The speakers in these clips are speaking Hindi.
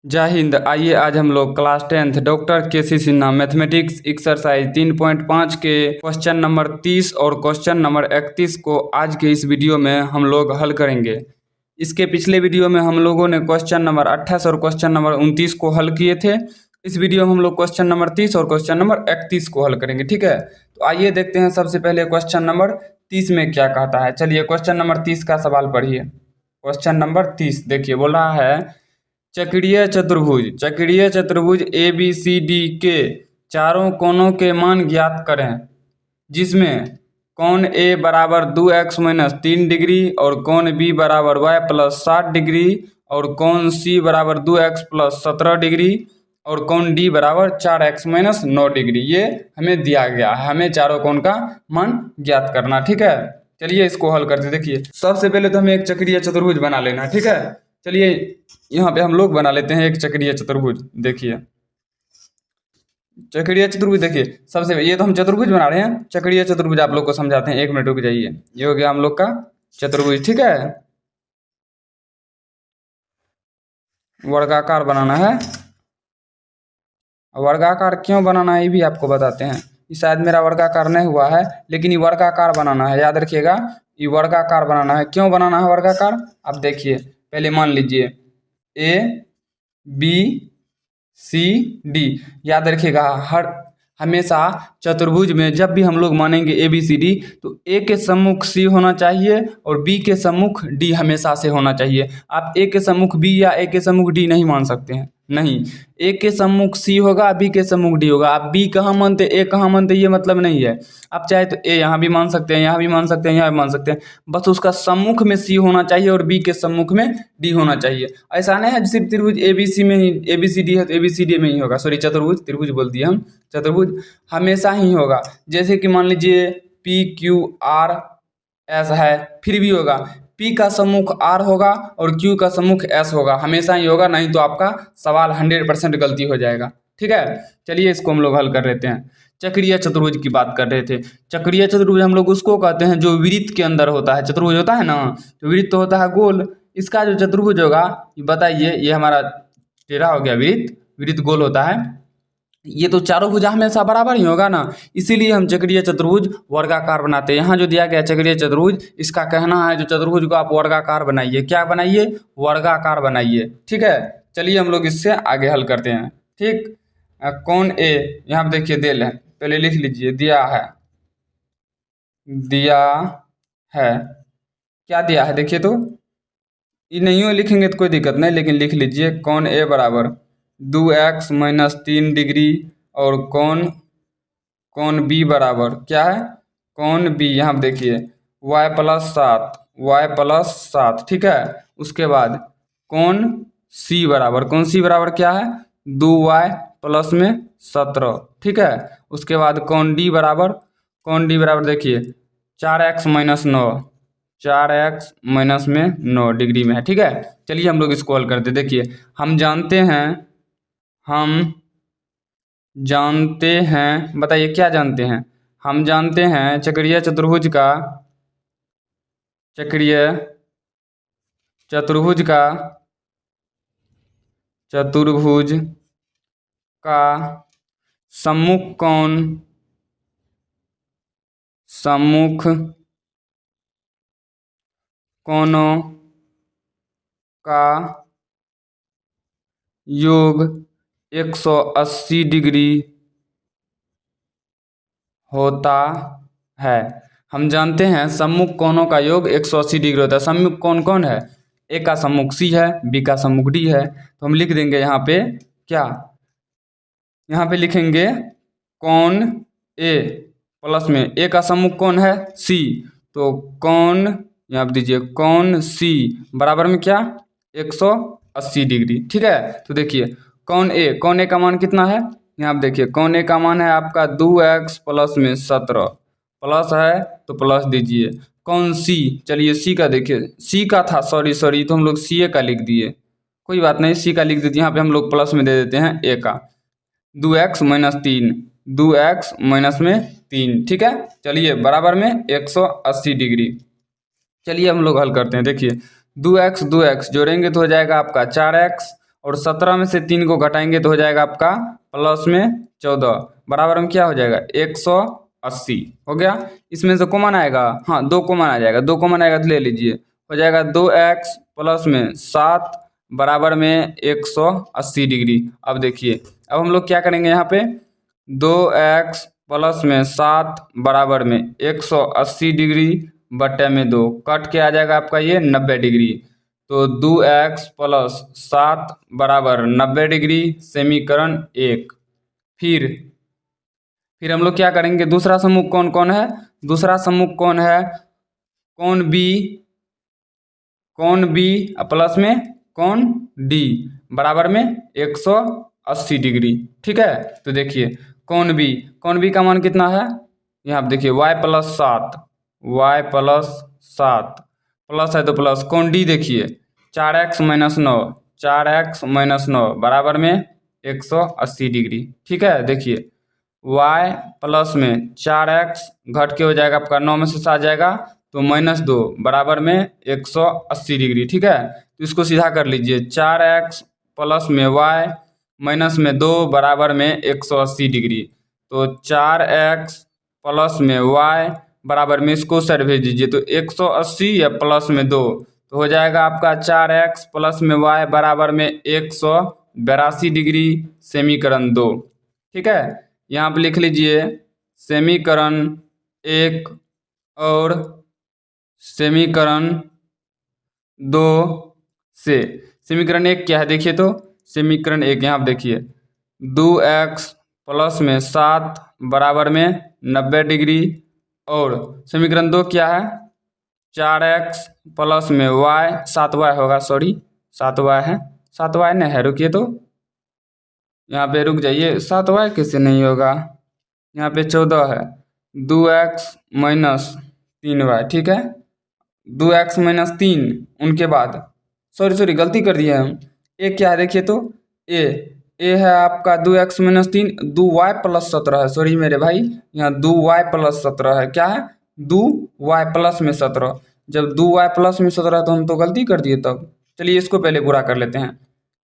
जय हिंद। आइए आज हम लोग class 10th doctor KC. Sinha mathematics exercise 3.5 के क्वेश्चन नंबर 30 और क्वेश्चन नंबर 31 को आज के इस वीडियो में हम लोग हल करेंगे। इसके पिछले वीडियो में हम लोगों ने क्वेश्चन नंबर 28 और क्वेश्चन नंबर 29 को हल किए थे। इस वीडियो में हम लोग क्वेश्चन नंबर 30 और क्वेश्चन नंबर 31 को हल करेंगे। ठीक है, तो आइए देखते हैं सबसे पहले क्वेश्चन नंबर 30 में क्या कहता है। चलिए क्वेश्चन नंबर 30 का सवाल पढ़िए। क्वेश्चन नंबर 30 देखिए, बोल रहा है चक्रीय चतुर्भुज ए बी सी डी के चारों कोणों के मान ज्ञात करें, जिसमें कोण ए बराबर 2x माइनस 3 डिग्री और कोण बी बराबर y प्लस 60 डिग्री और कोण सी बराबर 2x प्लस 17 डिग्री और कोण डी बराबर 4x माइनस 9 डिग्री। ये हमें दिया गया है, हमें चारों कोण का मान ज्ञात करना। ठीक है, चलिए इसको हल करते। देखिए सबसे पहले तो हमें एक चक्रीय चतुर्भुज बना लेना। ठीक है, चलिए यहाँ पे हम लोग बना लेते हैं एक चक्रीय चतुर्भुज। देखिए चक्रीय चतुर्भुज, देखिए सबसे ये तो हम चतुर्भुज बना रहे हैं। चक्रीय चतुर्भुज आप लोग को समझाते हैं, 1 मिनट रुक जाइए। ये हो गया हम लोग का चतुर्भुज। ठीक है, वर्गाकार बनाना है। वर्गाकार क्यों बनाना है ये भी आपको बताते हैं। ये शायद मेरा वर्गाकार नहीं हुआ है, लेकिन ये वर्गाकार बनाना है, याद रखिएगा। ये वर्गाकार बनाना है। क्यों बनाना है वर्गाकार, आप देखिए। पहले मान लीजिए ए बी सी डी, याद रखिएगा। हमेशा चतुर्भुज में जब भी हम लोग मानेंगे ए बी सी डी, तो ए के सम्मुख सी होना चाहिए और बी के सम्मुख डी हमेशा से होना चाहिए। आप ए के सम्मुख बी या ए के सम्मुख डी नहीं मान सकते हैं, नहीं। ए के सम्मुख सी होगा, बी के सम्मुख डी होगा। आप बी कहाँ मानते ए कहाँ मानते ये मतलब नहीं है। आप चाहे तो ए यहाँ भी मान सकते हैं, यहाँ भी मान सकते हैं, यहाँ भी मान सकते हैं, बस उसका सम्मुख में सी होना चाहिए और बी के सम्मुख में डी होना चाहिए। ऐसा नहीं है सिर्फ त्रिभुज ए बी सी में ही ए बी सी डी है तो ए बी सी डी में ही होगा। सॉरी, चतुर्भुज, त्रिभुज बोल दिए हम। चतुर्भुज हमेशा ही होगा। जैसे कि मान लीजिए पी क्यू आर एस है, फिर भी होगा P का सम्मुख R होगा और Q का सम्मुख S होगा, हमेशा ही होगा। नहीं तो आपका सवाल 100% गलती हो जाएगा। ठीक है, चलिए इसको हम लोग हल कर लेते हैं। चक्रीय चतुर्भुज की बात कर रहे थे। चक्रीय चतुर्भुज हम लोग उसको कहते हैं जो वृत्त के अंदर होता है। चतुर्भुज होता है ना, तो वृत्त तो होता है गोल। इसका जो चतुर्भुज होगा, बताइए, ये हमारा टेढ़ा हो गया वृत्त, वृत्त गोल होता है। ये तो चारों भुजा हमेशा बराबर ही होगा ना, इसीलिए हम चक्रीय चतुर्भुज वर्गाकार बनाते हैं। यहाँ जो दिया गया चक्रीय चतुर्भुज, इसका कहना है जो चतुर्भुज को आप वर्गाकार बनाइए। क्या बनाइए, वर्गाकार बनाइए। ठीक है, चलिए हम लोग इससे आगे हल करते हैं। ठीक, कोण ए यहाँ पे देखिए देल है, पहले लिख लीजिए। दिया है, दिया है, क्या दिया है देखिए। तो ये नहीं लिखेंगे तो कोई दिक्कत नहीं, लेकिन लिख लीजिए कोण ए बराबर 2x माइनस 3 डिग्री और कोण बी बराबर क्या है, कोण बी यहाँ देखिए y प्लस 7। ठीक है, उसके बाद कोण सी बराबर क्या है, 2y प्लस में 17। ठीक है, उसके बाद कोण डी बराबर देखिए 4x माइनस में 9 डिग्री में है। ठीक है, चलिए हम लोग इसको हल करते। देखिए हम जानते हैं, बताइए क्या जानते हैं। हम जानते हैं चक्रीय चतुर्भुज का सम्मुख कोणों का योग 180 डिग्री होता है। हम जानते हैं सम्मुख कोणों का योग 180 डिग्री होता है। सम्मुख कोण कौन है, ए का सम्मुख सी है, बी का सम्मुख डी है। तो हम लिख देंगे यहाँ पे क्या, यहाँ पे लिखेंगे कोण ए प्लस में ए का सम्मुख कौन है, सी, तो कोण यहाँ पे दीजिए कोण सी बराबर में क्या, 180 डिग्री। ठीक है, तो देखिए कोण ए का मान कितना है, यहाँ पे देखिए कोण ए का मान है आपका 2x प्लस में 17, प्लस है तो प्लस दीजिए। कोण सी, चलिए सी का देखिए, सी का था, सॉरी तो हम लोग सी ए का लिख दिए, कोई बात नहीं, सी का लिख देते। यहाँ पे हम लोग प्लस में दे देते हैं ए का, 2x माइनस में 3। ठीक है, चलिए बराबर में 180 डिग्री। चलिए हम लोग हल करते हैं। देखिए 2x जोड़ेंगे तो हो जाएगा आपका 4x और 17 में से 3 को घटाएंगे तो हो जाएगा आपका प्लस में 14 बराबर में क्या हो जाएगा 180 हो गया। इसमें से कॉमन आएगा, हाँ 2 कॉमन आ जाएगा, 2 कॉमन आएगा तो ले लीजिए, हो जाएगा 2x प्लस में 7 बराबर में 180 डिग्री। अब देखिए अब हम लोग क्या करेंगे यहाँ पे 2x प्लस में 7 बराबर में 180 डिग्री बटे में 2 कट के आ जाएगा आपका ये 90 डिग्री। तो 2x प्लस 7 बराबर 90 डिग्री समीकरण 1। फिर हम लोग क्या करेंगे दूसरा सम्मुख कौन कौन है, दूसरा सम्मुख कौन है कौन बी प्लस में कौन डी बराबर में 180 डिग्री। ठीक है, तो देखिए कौन बी का मान कितना है, यहाँ पे देखिए y प्लस 7 प्लस है तो प्लस, कौन डी देखिए 4x माइनस 9 बराबर में 180 डिग्री। ठीक है, देखिए y प्लस में 4x घट के हो जाएगा आपका 9 में से 7 जाएगा तो -2 बराबर में 180 डिग्री। ठीक है, तो इसको सीधा कर लीजिए 4x प्लस में y माइनस में 2 बराबर में 180 डिग्री। तो 4x प्लस में y बराबर में इसको साइड भेज दीजिए तो 180 या प्लस में 2 तो हो जाएगा आपका 4x प्लस में y बराबर में 182 डिग्री समीकरण 2। ठीक है, यहाँ पे लिख लीजिए समीकरण 1 और समीकरण 2 से। समीकरण 1 क्या है देखिए, तो समीकरण 1 यहाँ पे देखिए 2x प्लस में 7 बराबर में 90 डिग्री और समीकरण 2 क्या है 4x प्लस में y 7y होगा, सॉरी 7y है, 7y नहीं है, रुकिए तो यहाँ पे रुक जाइए, 7y कैसे नहीं होगा, यहाँ पे 14 है, 2x माइनस 3y। ठीक है, 2x माइनस 3 उनके बाद सॉरी गलती कर दिए हम, ए क्या है देखिए तो ए है आपका 2x माइनस 3 2y प्लस 17 है, सॉरी मेरे भाई यहाँ 2y प्लस 17 है, क्या है 2y प्लस में 17, जब 2y प्लस में 17 तो हम तो गलती कर दिए तब। चलिए इसको पहले पूरा कर लेते हैं,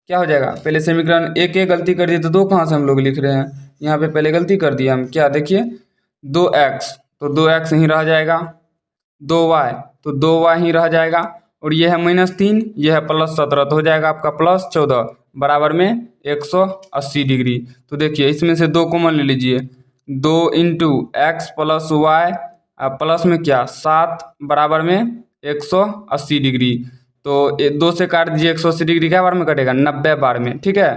क्या हो जाएगा पहले समीकरण 1 गलती कर दिए तो 2 कहाँ से हम लोग लिख रहे हैं, यहाँ पे पहले गलती कर दिया हम, क्या देखिए 2x तो 2x ही रह जाएगा, 2y तो 2y ही रह जाएगा और ये है -3 ये है +17 तो हो जाएगा आपका +14 बराबर में 180 डिग्री। तो देखिए इसमें से 2 कॉमन ले लीजिए, 2 into x plus y plus में क्या 7 बराबर में 180 डिग्री। तो 2 से काट दीजिए 180 डिग्री क्या बार में कटेगा 90 बार में। ठीक है,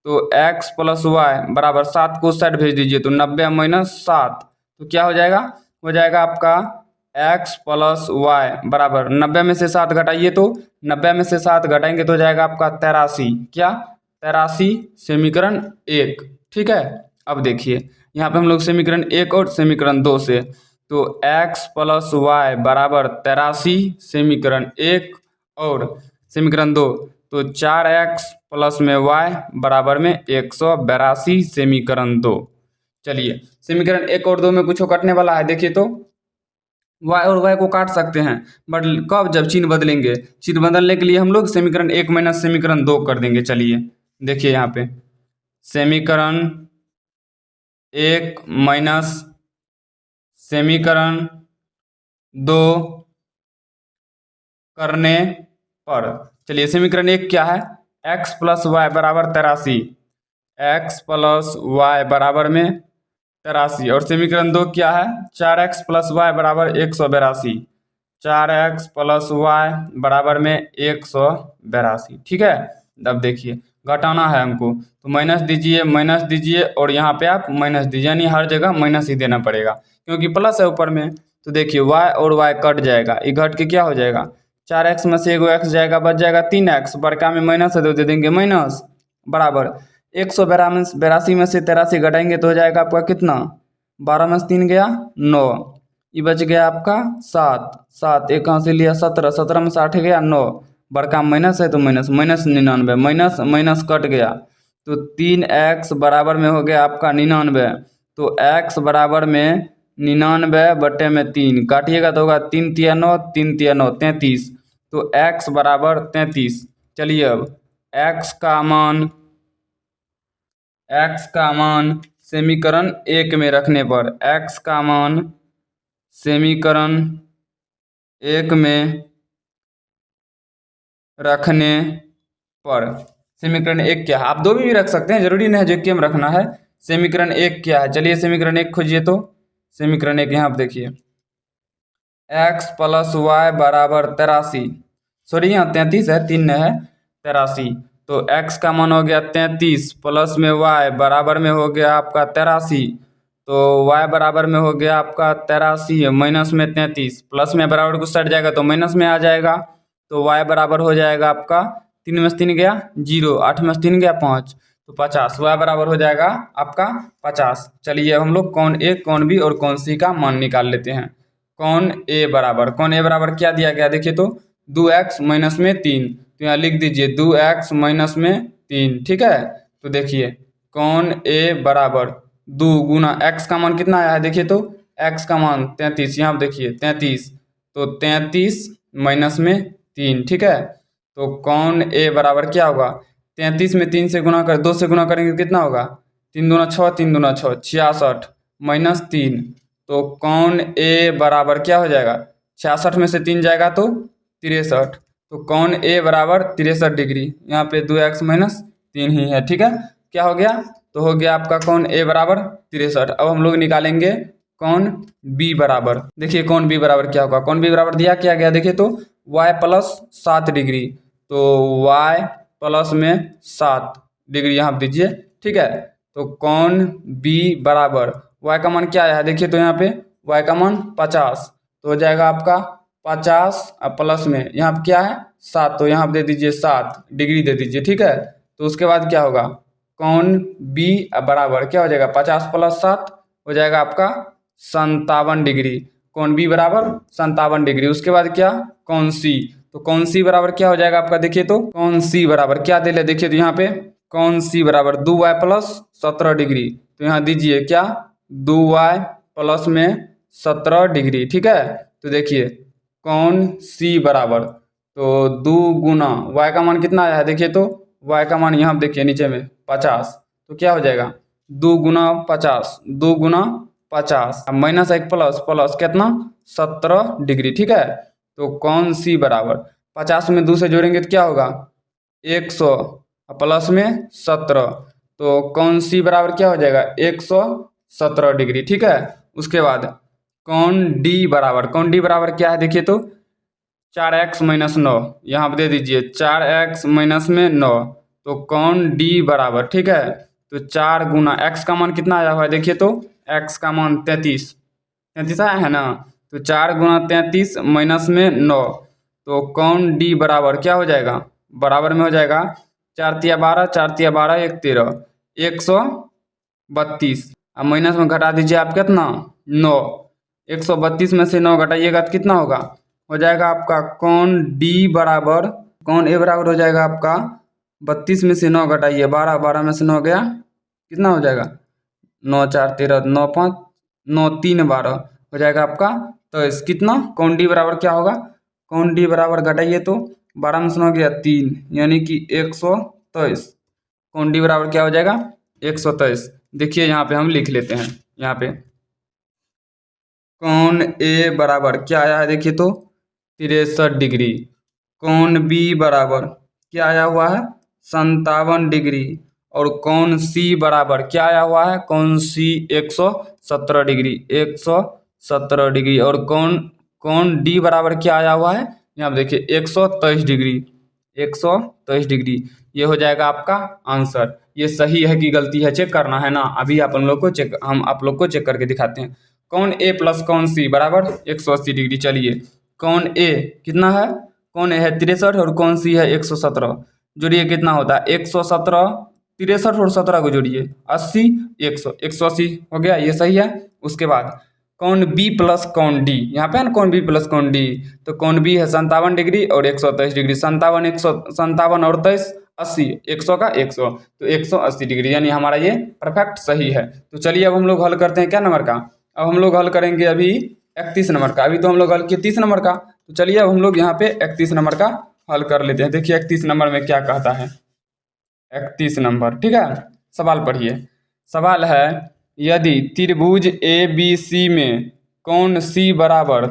तो x प्लस वाई बराबर 7 को साइड भेज दीजिए तो 90 माइनस 7 तो क्या हो जाएगा आपका x प्लस वाई बराबर 90 में से 7 घटाइए तो 90 में से 7 घटाएंगे तो हो जाएगा आपका 83, क्या 83 समीकरण 1। ठीक है, अब देखिए यहाँ पे हम लोग समीकरण 1 और समीकरण 2 से, तो x प्लस वाई बराबर 83 समीकरण 1 और समीकरण 2 तो 4x प्लस में y बराबर में 182 समीकरण 2। चलिए समीकरण 1 और 2 में कुछ कटने वाला है, देखिए तो y और y को काट सकते हैं बट कब, जब चिन्ह बदलेंगे। चिन्ह बदलने के लिए हम लोग समीकरण 1 माइनस समीकरण 2 कर देंगे। चलिए देखिए यहाँ पे समीकरण 1 माइनस समीकरण 2 करने पर, चलिए समीकरण 1 क्या है x प्लस वाई बराबर 83, x प्लस वाई बराबर में 83 और समीकरण 2 क्या है 4x प्लस वाई बराबर 182, 4x प्लस वाई बराबर में 182। ठीक है, अब देखिए घटाना है हमको तो माइनस दीजिए और यहाँ पे आप माइनस दीजिए, यानी हर जगह माइनस ही देना पड़ेगा क्योंकि प्लस है ऊपर में। तो देखिए y और y कट जाएगा, ये घट के क्या हो जाएगा 4x में से एगो x जाएगा, बच जाएगा 3x, बड़का में माइनस है तो दे देंगे माइनस बराबर 182 में से 83 घटाएंगे तो हो जाएगा आपका कितना 12 में से 3 गया 9, ये बच गया आपका 7 एक कहाँ से लिया 17 में से 8 गया 9, बड़का माइनस है तो माइनस 99 माइनस कट गया तो 3x बराबर में हो गया आपका 99, तो x बराबर में 99 बटे में 3 काटिएगा तो होगा 3 तिया 9 33, तो x बराबर 33। चलिए अब x का मान समीकरण 1 में रखने पर, x का मान समीकरण 1 में रखने पर, समीकरण 1 क्या है, आप 2 भी रख सकते हैं, जरूरी नहीं है जो कि हम रखना है। समीकरण 1 क्या है, चलिए समीकरण 1 खोजिए। तो समीकरण 1 यहाँ आप देखिए, x + y बराबर 83, सॉरी यहाँ 33 है, 3 है 83, तो x का मान हो गया 33 प्लस में y बराबर में हो गया आपका 83, तो y बराबर में हो गया आपका 83 माइनस में 33, प्लस में बराबर कुछ सट जाएगा तो माइनस में आ जाएगा, तो y बराबर हो जाएगा आपका 3 में से 3 गया 0, 8 में से 3 गया 5, तो 50, y बराबर हो जाएगा आपका 50। चलिए अब हम लोग कौन ए कौन बी और कौन सी का मान निकाल लेते हैं। कौन ए बराबर क्या दिया गया देखिए, तो 2x माइनस में 3, तो यहाँ लिख दीजिए 2x माइनस में 3, ठीक है। तो देखिए कौन ए बराबर 2 गुना x का मान कितना आया है देखिए, तो x का मान 33, यहाँ देखिए 33, तो 33 माइनस में 3, ठीक है। तो कौन ए बराबर क्या होगा, 33 में 3 से गुना कर 2 से गुना करेंगे कितना होगा, 3 दूना 6, 3 दूना 6, 66 माइनस 3, तो कौन ए बराबर क्या हो जाएगा, 66 में से 3 जाएगा तो 63, तो कौन ए बराबर 63 डिग्री, यहाँ पे 2x माइनस 3 ही है, ठीक है। क्या हो गया, तो हो गया आपका कौन ए बराबर 63। अब हम लोग निकालेंगे कौन बी बराबर, देखिए कौन बी बराबर क्या होगा, कौन बी बराबर दिया क्या गया देखिए, तो y + 7 डिग्री, तो y प्लस में 7 डिग्री यहाँ दीजिए, ठीक है। तो कौन बी बराबर y का मान क्या आया है देखिए, तो यहाँ पे y का मान 50, तो हो जाएगा आपका 50 प्लस में यहाँ पे क्या है 7, तो यहाँ दे दीजिए 7 डिग्री दे दीजिए, ठीक है। तो उसके बाद क्या होगा, कौन बी बराबर क्या हो जाएगा, 50 + 7 हो जाएगा आपका 57 डिग्री, कौन बी बराबर 57 डिग्री। उसके बाद क्या, कौन सी, तो कौन सी बराबर क्या हो जाएगा आपका देखिए, तो कौन सी बराबर क्या दे ले देखिए, तो यहाँ पे कौन सी बराबर 2y + 17 डिग्री, तो यहाँ दीजिए क्या 2y प्लस में 17 डिग्री, ठीक है। तो देखिए कौन सी बराबर, तो 2 गुना y का मान कितना आया है देखिए, तो y का मान यहाँ देखिए नीचे में 50, तो क्या हो जाएगा 2 गुना 50, 2 गुना 50 माइनस 1 प्लस प्लस कितना 17 डिग्री, ठीक है। तो कौन सी बराबर 50 में 2 से जोड़ेंगे तो क्या होगा 100 प्लस में 17, तो कौन सी बराबर क्या हो जाएगा 117 डिग्री, ठीक है। उसके बाद कौन डी बराबर क्या है देखिए, तो 4x माइनस 9, यहाँ पर दे दीजिए 4x माइनस में 9, तो कौन डी बराबर, ठीक है। तो 4 गुना x का मान कितना आया हुआ है देखिए, तो x का मान 33 आया है ना, तो 4 गुना 33 माइनस में 9, तो कौन डी बराबर क्या हो जाएगा, बराबर में हो जाएगा 4 तिया 12, 4 तिया 12, 1 13, 132, अब माइनस में घटा दीजिए आप कितना 9, 132 में से 9 घटाइएगा तो कितना होगा, हो जाएगा आपका कौन डी बराबर, कौन ए बराबर हो जाएगा आपका 32 में से 9 घटाइए 12, 12 में से 9 गया कितना हो जाएगा 9 4 13, 9 5 9 3 12 हो जाएगा आपका, तो इस कितना कौन डी बराबर क्या होगा, कौन डी बराबर घटाइए तो 12 में से 9 गया 3, यानी कि 123, कौन डी बराबर क्या हो जाएगा 123। देखिए यहाँ पे हम लिख लेते हैं, यहाँ पे कौन ए बराबर क्या आया है देखिए, तो 63 डिग्री, कौन बी बराबर क्या आया हुआ है 57 डिग्री, और कौन सी बराबर क्या आया हुआ है, कौन सी 117 डिग्री, 117 डिग्री, और कौन डी बराबर क्या आया हुआ है यहाँ पे देखिए 123 डिग्री, 123 डिग्री, ये हो जाएगा आपका आंसर। ये सही है कि गलती है चेक करना है ना, अभी आप लोग को हम आप लोग को चेक करके दिखाते हैं। कौन ए प्लस कौन सी बराबर 180 डिग्री, चलिए कौन ए कितना है, कौन ए है 63 और कौन सी है 117, जोड़िए कितना होता है 117, 63 और 17 को जोड़िए 80, 100, 180 हो गया, ये सही है। उसके बाद कौन बी प्लस कौन डी, यहाँ पे है ना कौन बी प्लस कौन डी, तो कौन बी है 57 डिग्री और 123 डिग्री, 57 और 23 80, 100 का 100, तो 180 डिग्री, यानी हमारा ये परफेक्ट सही है। तो चलिए अब हम लोग हल करते हैं क्या नंबर का, अब हम लोग हल करेंगे अभी 31 नंबर का, अभी तो हम लोग हल किए 30 नंबर का, तो चलिए अब हम लोग यहाँ पे 31 नंबर का हल कर लेते हैं। देखिए 31 नंबर में क्या कहता है, 31 नंबर। ठीक है, सवाल पढ़िए। सवाल है, यदि त्रिभुज ए बी सी में कोण सी बराबर,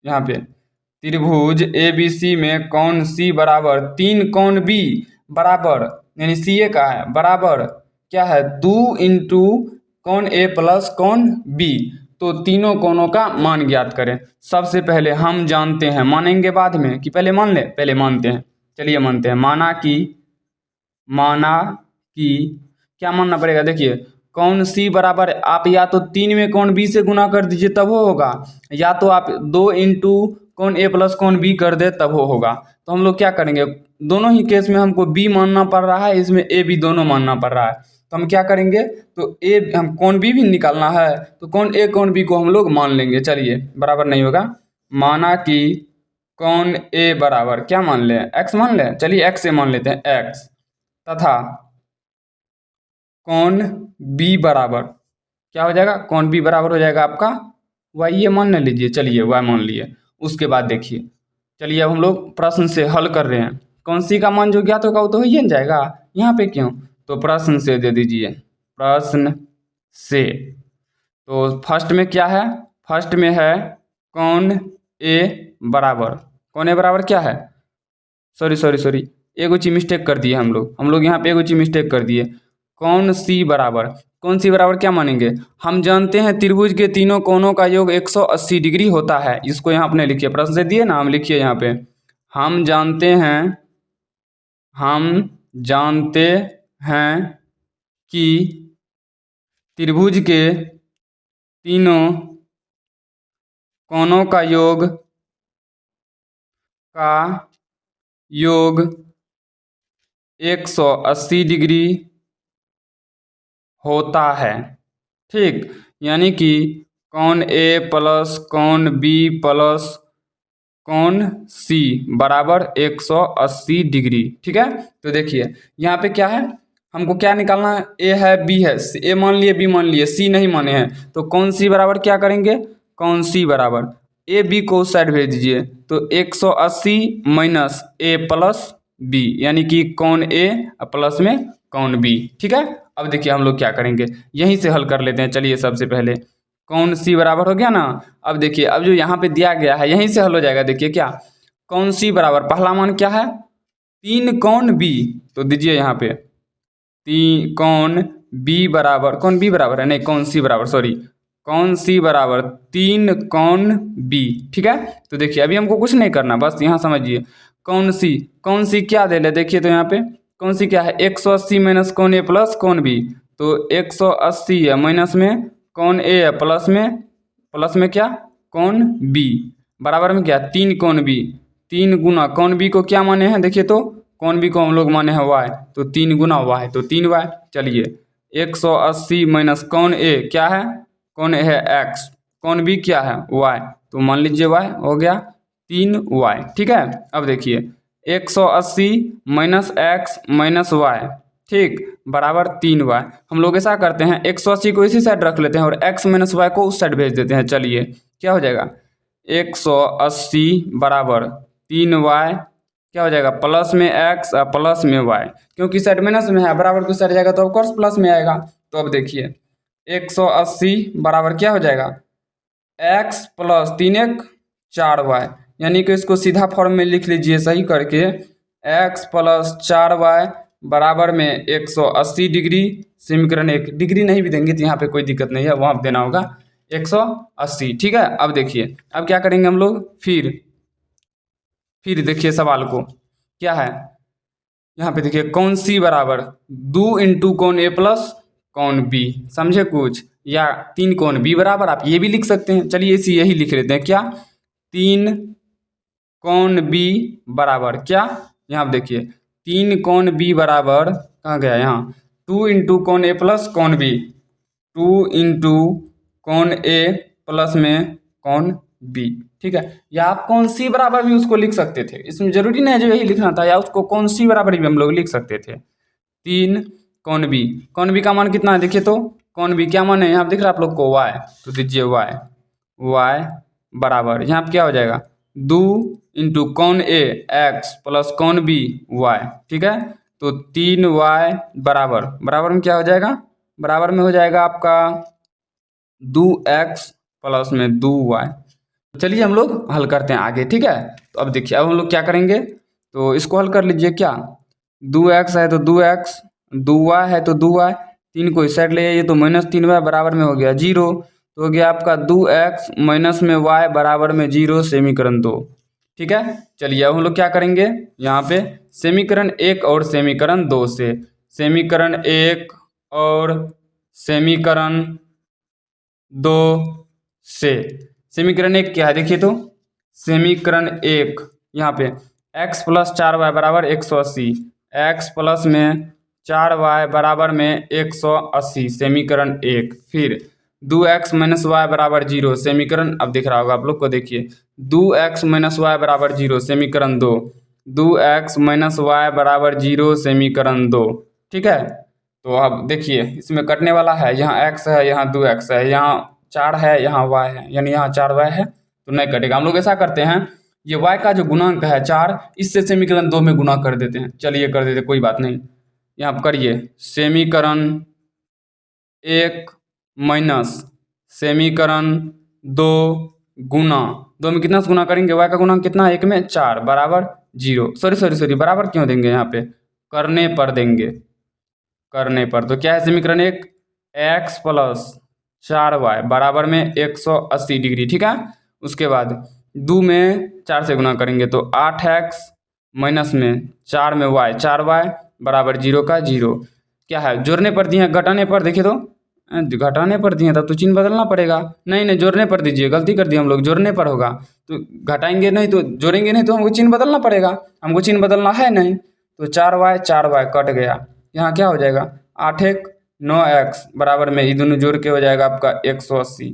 यहाँ पे त्रिभुज ए बी सी में कोण सी बराबर 3 कोण बी बराबर, यानी सी ए का है, बराबर क्या है 2 इंटू कोण ए प्लस कोण बी, तो तीनों कोणों का मान ज्ञात करें। सबसे पहले हम जानते हैं, मानेंगे बाद में कि पहले मान ले, पहले मानते हैं। चलिए मानते हैं। माना कि क्या मानना पड़ेगा, देखिए कोण सी बराबर, आप या तो 3 में कोण बी से गुना कर दीजिए तब वो होगा, या तो आप 2 इंटू कोण ए प्लस कोण बी कर दे तब वो होगा। तो हम लोग क्या करेंगे, दोनों ही केस में हमको बी मानना पड़ रहा है, इसमें ए बी दोनों मानना पड़ रहा है। तो हम क्या करेंगे, तो ए हम कोण बी भी निकालना है, तो कोण ए कोण बी को हम लोग मान लेंगे। चलिए, बराबर नहीं होगा, माना कि कोण ए बराबर क्या मान लें, एक्स मान लें। चलिए एक्स ए मान लेते हैं, एक्स, तथा कोण बी बराबर क्या हो जाएगा, कोण बी बराबर हो जाएगा आपका वाई, ये मान लीजिए। चलिए वाई मान लिए। उसके बाद देखिए, चलिए अब हम लोग प्रश्न से हल कर रहे हैं। कौन सी का मान जो ज्ञात होगा वो तो हो ही जाएगा, यहाँ पे क्यों, तो प्रश्न से दे दीजिए। प्रश्न से तो फर्स्ट में क्या है, फर्स्ट में है कोण ए बराबर, कोण ए बराबर क्या है, सॉरी एगो चीज मिस्टेक कर दिए हम लोग यहाँ पे एगो चीज मिस्टेक कर दिए। कोण सी बराबर, कोण सी बराबर क्या मानेंगे, हम जानते हैं त्रिभुज के तीनों कोणों का योग 180 डिग्री होता है। इसको यहाँ अपने लिखिए, प्रश्न से दिए ना, हम लिखिए यहाँ पे, हम जानते हैं कि त्रिभुज के तीनों कोणों का योग 180 डिग्री होता है। ठीक, यानी कि कोण ए प्लस कोण बी प्लस कोण सी बराबर 180 डिग्री। ठीक है, तो देखिए यहाँ पे क्या है, हमको क्या निकालना है, ए है बी है, ए मान लिए बी मान लिए, सी नहीं माने हैं, तो कोण सी बराबर क्या करेंगे, कोण सी बराबर ए बी को उस साइड भेज दीजिए, तो 180 माइनस ए प्लस बी, यानी कि कोण ए प्लस में कोण बी। ठीक है, अब देखिए हम लोग क्या करेंगे, यहीं से हल कर लेते हैं। चलिए सबसे पहले कोण सी बराबर हो गया ना, अब देखिए अब जो यहाँ पे दिया गया है यहीं से हल हो जाएगा। देखिए क्या, कोण सी बराबर पहला मान क्या है 3 कोण बी, तो दीजिए यहाँ पे 3 कोण बी बराबर, कोण बी बराबर है नहीं, कोण सी बराबर, सॉरी कोण सी बराबर 3 कोण बी। ठीक है, तो देखिए अभी हमको कुछ नहीं करना, बस यहाँ समझिए कोण सी क्या दे ले, देखिए तो यहाँ पे कोण सी क्या है 180 माइनस कोण ए प्लस कोण बी, तो 180 है माइनस में कोण ए है प्लस में क्या कोण बी, बराबर में क्या 3 कोण बी, 3 गुना कोण बी को क्या माने हैं, देखिए तो कोण बी को हम लोग माने हैं वाई, तो 3 गुना वाई तो 3 वाई। चलिए 180 माइनस कोण ए क्या है, कोण ए है एक्स, कोण बी क्या है वाई, तो मान लीजिए वाई हो गया 3 वाई। ठीक है, अब देखिए 180 माइनस एक्स माइनस वाई, ठीक, बराबर 3 वाई। हम लोग ऐसा करते हैं 180 को इसी साइड रख लेते हैं और x माइनस वाई को उस साइड भेज देते हैं। चलिए क्या हो जाएगा 180 बराबर 3 वाई, क्या हो जाएगा प्लस में x और प्लस में y, क्योंकि साइड माइनस में है, बराबर की साइड जाएगा तो ऑफकोर्स प्लस में आएगा। तो अब देखिए 180 बराबर क्या हो जाएगा x प्लस 3 1 4 वाई, यानी कि इसको सीधा फॉर्म में लिख लीजिए सही करके, x प्लस 4 वाई बराबर में 180 डिग्री, समीकरण 1, डिग्री नहीं भी देंगे तो यहाँ पे कोई दिक्कत नहीं है, वहाँ देना होगा 180। ठीक है, अब देखिए अब क्या करेंगे हम लोग, फिर देखिए सवाल को क्या है, यहाँ पे देखिए कोण सी बराबर 2 इंटू कोण ए प्लस कोण बी, समझे कुछ, या 3 कोण बी बराबर, आप ये भी लिख सकते हैं। चलिए इसी यही लिख लेते हैं, क्या 3 कोण बी बराबर क्या, यहाँ देखिए 3 कोण बी बराबर कहाँ गया, यहाँ 2 इंटू कोण ए प्लस कोण बी, 2 इंटू कोण ए प्लस में कोण बी। ठीक है, या आप कोण सी बराबर भी उसको लिख सकते थे, इसमें जरूरी नहीं है जो यही लिखना था, या उसको कोण सी बराबर भी हम लोग लिख सकते थे। 3 कोण बी का मान कितना है, देखिए तो कोण बी क्या मान है, यहाँ दिख रहा है आप लोग को y, तो दीजिए y बराबर यहाँ पे क्या हो जाएगा 2 इंटू कोण ए एक्स प्लस कोण बी वाई। ठीक है, तो 3y बराबर बराबर में क्या हो जाएगा, बराबर में हो जाएगा आपका 2x प्लस में 2y। तो चलिए हम लोग हल करते हैं आगे, ठीक है। तो अब देखिए अब हम लोग क्या करेंगे, तो इसको हल कर लीजिए। क्या 2x है तो 2x, 2y है तो 2y, 3 को इस साइड ले आइए तो -3y बराबर में हो गया 0। तो हो गया आपका 2x माइनस में y बराबर में 0, समीकरण 2। ठीक है, चलिए अब हम लोग क्या करेंगे, यहाँ पे समीकरण 1 और समीकरण 2 से, समीकरण 1 और समीकरण 2 से। समीकरण 1 क्या है देखिए, तो समीकरण 1 यहाँ पे x प्लस 4y बराबर 180, x प्लस में 4y बराबर में 180, समीकरण 1। फिर 2x माइनस वाई बराबर 0, समीकरण अब दिख रहा होगा आप लोग को, देखिए 2x माइनस वाई बराबर 0, समीकरण 2, 2x माइनस वाई बराबर 0, समीकरण 2। ठीक है, तो अब देखिए इसमें कटने वाला है, यहाँ x है, यहाँ 2x है, यहाँ 4 है, यहाँ y है, यानी यहाँ 4y है, तो नहीं कटेगा। हम लोग ऐसा करते हैं, ये y का जो गुणांक है 4, इससे समीकरण 2 में गुणा कर देते हैं। चलिए कर देते, कोई बात नहीं। यहाँ करिए समीकरण 1 माइनस समीकरण 2 गुना 2 में कितना से गुना करेंगे, y का गुणांक कितना है, 1 में 4 बराबर 0, सॉरी बराबर क्यों देंगे, यहाँ पे करने पर देंगे, करने पर। तो क्या है समीकरण 1, x प्लस 4y बराबर में 180 डिग्री। ठीक है, उसके बाद 2 में 4 से गुना करेंगे तो 8x माइनस में 4 में y, 4y बराबर 0 का 0। क्या है, जोड़ने पर दिए, घटाने पर देखिए तो घटाने पर दिए, तब तो चिन्ह बदलना पड़ेगा। नहीं जोड़ने पर दीजिए, गलती कर दिए हम लोग, जोड़ने पर होगा तो घटाएंगे नहीं, तो जोड़ेंगे नहीं तो हमको चिन्ह बदलना पड़ेगा, हमको चिन्ह बदलना है नहीं। तो 4y कट गया, यहाँ क्या हो जाएगा 8x 9x बराबर में, ये दोनों जोड़ के हो जाएगा आपका 180।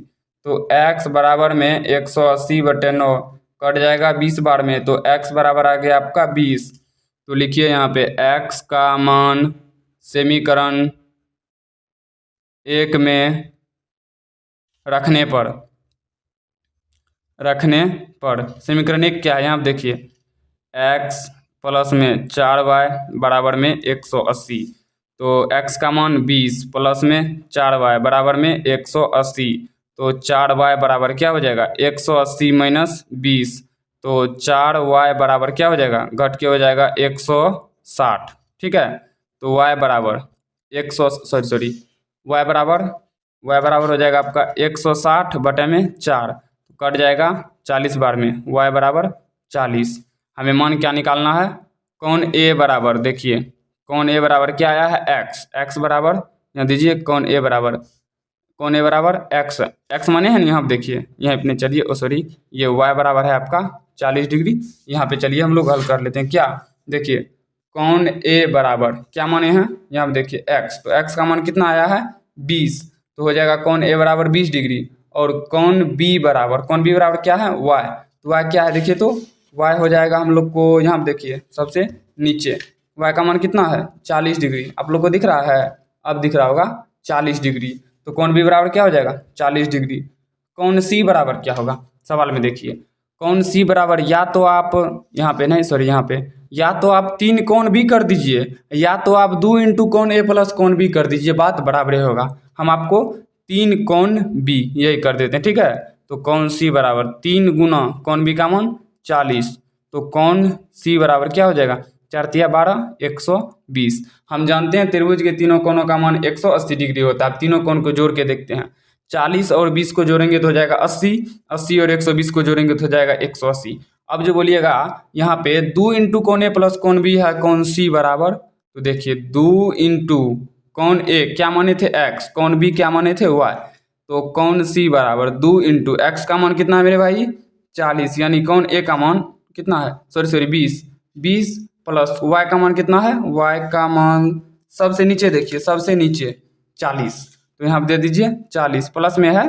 तो x बराबर में 180/9 कट जाएगा 20 बार में, तो x बराबर आ गया आपका 20। तो लिखिए यहाँ पे x का मान समीकरण 1 में रखने पर समीकरण 1 क्या है, यहाँ देखिए x प्लस में 4y बराबर में 180, तो x का मान 20 प्लस में 4y बराबर में 180, तो 4y बराबर क्या हो जाएगा 180 माइनस 20, तो 4y बराबर क्या हो जाएगा, घट के हो जाएगा 160। ठीक है, तो y बराबर y बराबर हो जाएगा आपका 160/4, कट जाएगा 40 बार में, y बराबर 40। हमें मान क्या निकालना है, कौन a बराबर, देखिए कौन a बराबर क्या आया है x बराबर, यहाँ दीजिए कौन a बराबर x माने है ना, यहाँ देखिए यहाँ अपने चलिए ये y बराबर है आपका 40 डिग्री। यहाँ पे चलिए हम लोग हल कर लेते हैं। क्या देखिए कौन a बराबर क्या माने हैं, यहाँ देखिए x, तो x का मान कितना आया है 20, तो हो जाएगा कौन a बराबर 20 डिग्री। और कौन b बराबर क्या है y, तो y क्या है देखिए, तो y हो जाएगा हम लोग को, यहाँ देखिए सबसे नीचे y का मान कितना है 40 डिग्री, आप लोग को दिख रहा है, अब दिख रहा होगा 40 डिग्री। तो कौन b बराबर क्या हो जाएगा 40 डिग्री। कौन c बराबर क्या होगा, सवाल में देखिए कौन c बराबर, या तो आप यहाँ पे नहीं यहाँ पे या तो आप 3 कौन b कर दीजिए, या तो आप 2 इंटू कौन a प्लस कौन b कर दीजिए, बात बराबर होगा। हम आपको 3 कौन b यही कर देते हैं। ठीक है, तो कौन c बराबर 3 गुना कौन b का मान 40, तो कौन c बराबर क्या हो जाएगा 4 तिया 12 120। हम जानते हैं त्रिभुज के तीनों कोनों का मान 180 डिग्री होता है। आप तीनों कोण को जोड़ के देखते हैं, 40 और 20 को जोड़ेंगे तो हो जाएगा 80, 80 और 120 को जोड़ेंगे तो हो जाएगा 180। अब जो बोलिएगा यहाँ पे 2 इंटू कौन ए प्लस कौन बी है कौन सी बराबर, तो देखिए 2 इंटू कौन ए क्या माने थे x, कौन बी क्या माने थे y, तो कौन सी बराबर 2 इंटू x का मान कितना है मेरे भाई 40, यानी कौन ए का मान कितना है 20 प्लस y का मान कितना है, y का मान सबसे नीचे देखिए सबसे नीचे 40, तो यहाँ दे दीजिए 40 प्लस में है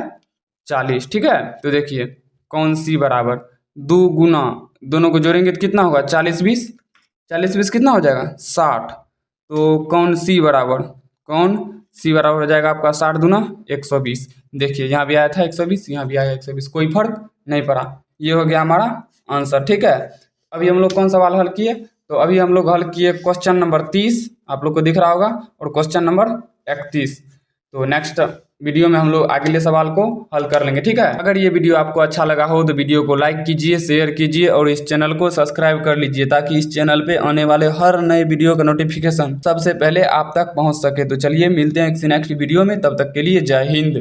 40। ठीक है, तो देखिए कौन सी बराबर 2 गुना दोनों को जोड़ेंगे तो कितना होगा 40 20 कितना हो जाएगा 60, तो कौन सी बराबर हो जाएगा आपका 60 दूना 120। देखिए यहाँ भी आया था 120, यहाँ भी आया 120, कोई फर्क नहीं पड़ा, ये हो गया हमारा आंसर। ठीक है, अभी हम लोग कौन सवाल हल किए, तो अभी हम लोग हल किए क्वेश्चन नंबर 30, आप लोग को दिख रहा होगा, और क्वेश्चन नंबर 31। तो नेक्स्ट वीडियो में हम लोग अगले सवाल को हल कर लेंगे, ठीक है। अगर ये वीडियो आपको अच्छा लगा हो तो वीडियो को लाइक कीजिए, शेयर कीजिए और इस चैनल को सब्सक्राइब कर लीजिए, ताकि इस चैनल पे आने वाले हर नए वीडियो का नोटिफिकेशन सबसे पहले आप तक पहुंच सके। तो चलिए मिलते हैं किसी नेक्स्ट वीडियो में, तब तक के लिए जय हिंद।